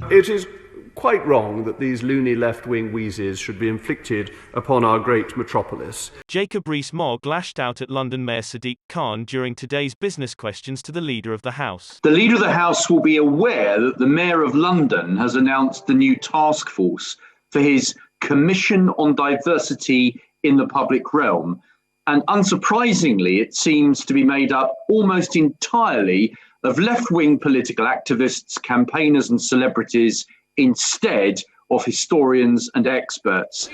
It is quite wrong that these loony left-wing wheezes should be inflicted upon our great metropolis. Jacob Rees-Mogg lashed out at London Mayor Sadiq Khan during today's business questions to the Leader of the House. The Leader of the House will be aware that the Mayor of London has announced the new taskforce for his Commission on Diversity in the Public Realm. And unsurprisingly, it seems to be made up almost entirely of left-wing political activists, campaigners and celebrities instead of historians and experts.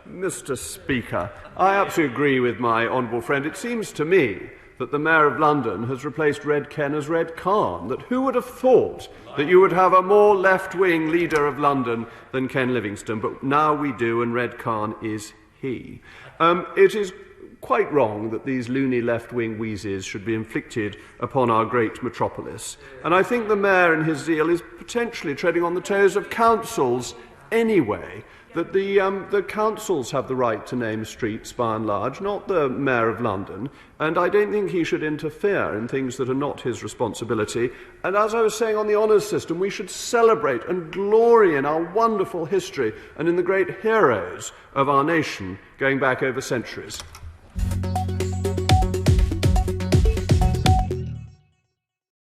Mr. Speaker, I absolutely agree with my honourable friend. It seems to me that the Mayor of London has replaced Red Ken as Red Khan. That who would have thought that you would have a more left-wing leader of London than Ken Livingstone? But now we do, and Red Khan is he. It is quite wrong that these loony left-wing wheezes should be inflicted upon our great metropolis. And I think the Mayor in his zeal is potentially treading on the toes of councils anyway, that the councils have the right to name streets by and large, not the Mayor of London, and I don't think he should interfere in things that are not his responsibility. And as I was saying on the honours system, we should celebrate and glory in our wonderful history and in the great heroes of our nation going back over centuries.